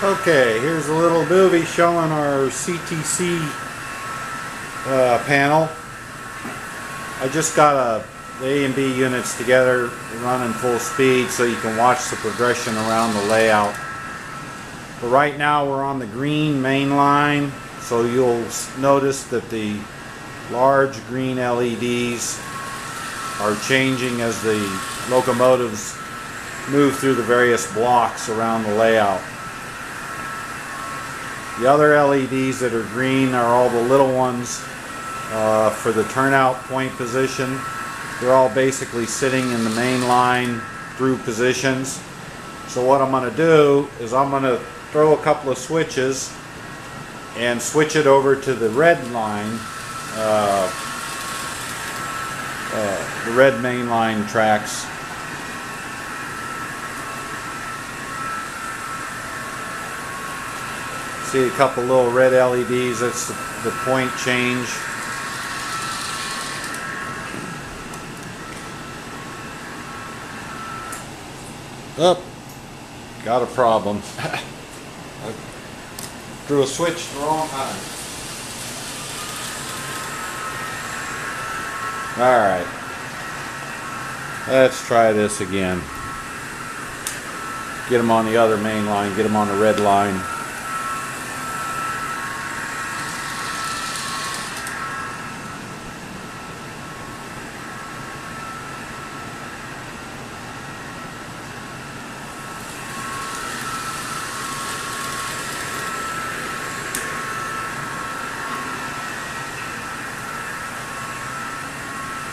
Okay, here's a little movie showing our CTC panel. I just got the A and B units together running full speed so you can watch the progression around the layout. But right now we're on the green main line, so you'll notice that the large green LEDs are changing as the locomotives move through the various blocks around the layout. The other LEDs that are green are all the little ones for the turnout point position. They're all basically sitting in the main line through positions. So what I'm going to do is I'm going to throw a couple of switches and switch it over to the red line, the red main line tracks. See a couple little red LEDs, that's the point change. Oh, got a problem. I threw a switch the wrong time. Alright, let's try this again. Get them on the other main line, get them on the red line.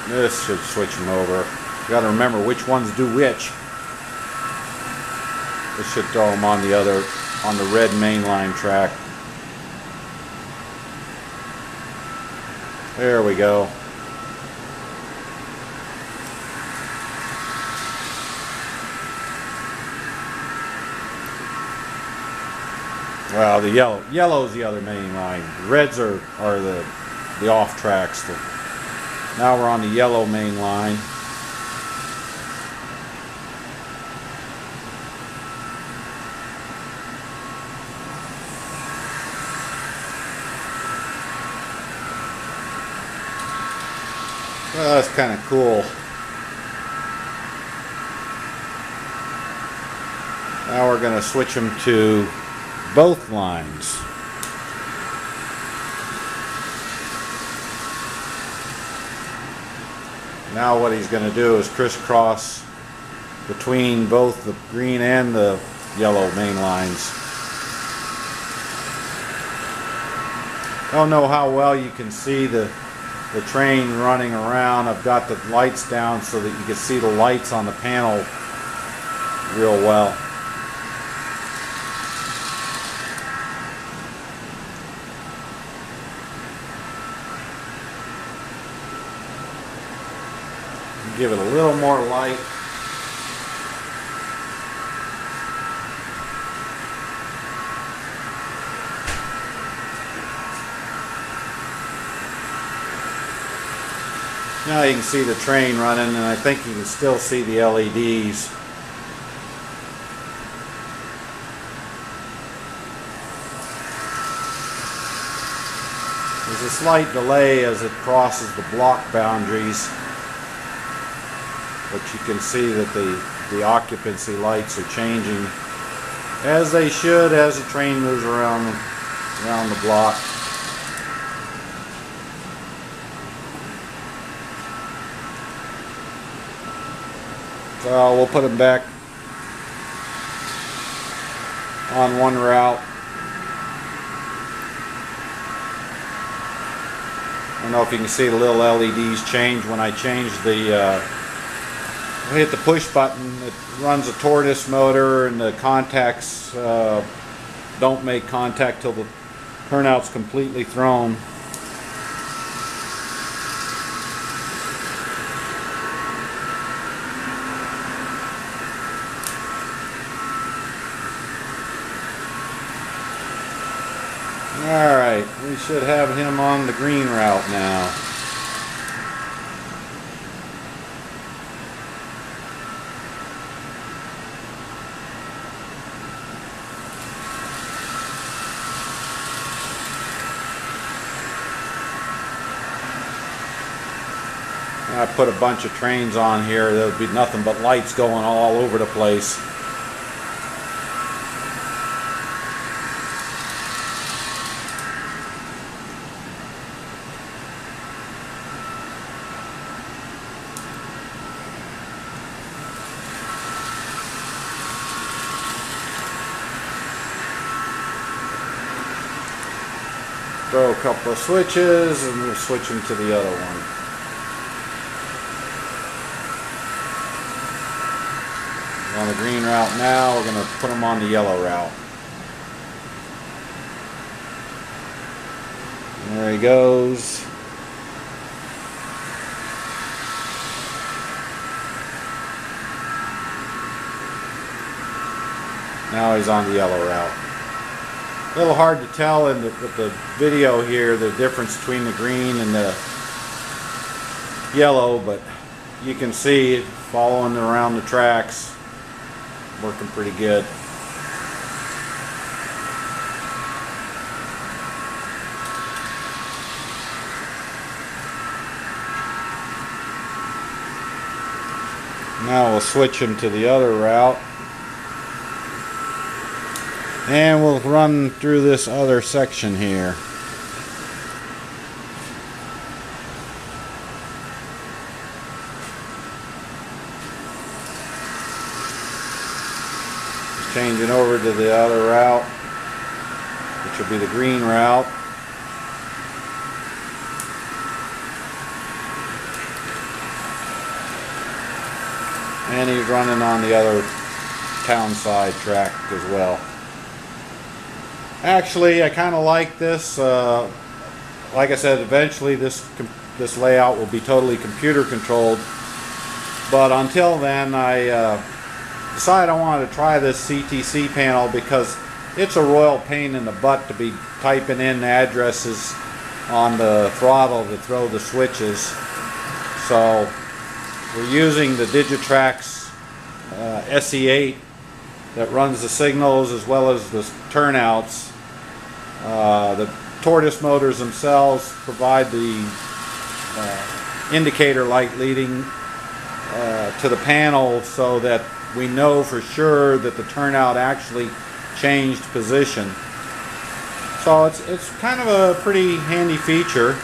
This should switch them over. You got to remember which ones do which. This should throw them on the red mainline track. There we go. Well, the yellow's the other main line. The reds are the off tracks. Now we're on the yellow main line. Well, that's kind of cool. Now we're going to switch them to both lines. Now what he's going to do is crisscross between both the green and the yellow main lines. I don't know how well you can see the train running around. I've got the lights down so that you can see the lights on the panel real well. Give it a little more light. Now you can see the train running, and I think you can still see the LEDs. There's a slight delay as it crosses the block boundaries. But you can see that the occupancy lights are changing, as they should as the train moves around the block. So we'll put them back on one route. I don't know if you can see the little LEDs change when I change I hit the push button. It runs a tortoise motor, and the contacts don't make contact till the turnout's completely thrown. Alright, we should have him on the green route now. I put a bunch of trains on here, there'll be nothing but lights going all over the place. Throw a couple of switches and we'll switch them to the other one. We're on the green route now, we're going to put them on the yellow route. And there he goes. Now he's on the yellow route. A little hard to tell with the video here the difference between the green and the yellow, but you can see it following around the tracks, working pretty good. Now we'll switch him to the other route. And we'll run through this other section here. Changing over to the other route, which will be the green route. And he's running on the other town side track as well. Actually, I kind of like this. Like I said, eventually this layout will be totally computer controlled. But until then, I decided I wanted to try this CTC panel because it's a royal pain in the butt to be typing in addresses on the throttle to throw the switches. So we're using the Digitrax SE8 that runs the signals as well as the turnouts. The tortoise motors themselves provide the indicator light leading to the panel so that we know for sure that the turnout actually changed position. So it's kind of a pretty handy feature.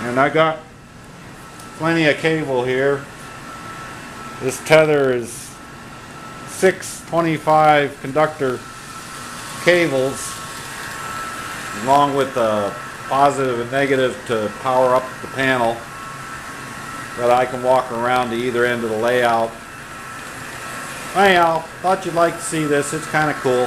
And I got plenty of cable here. This tether is 6 25 conductor cables along with the positive and negative to power up the panel that I can walk around to either end of the layout. Anyhow, thought you'd like to see this. It's kind of cool.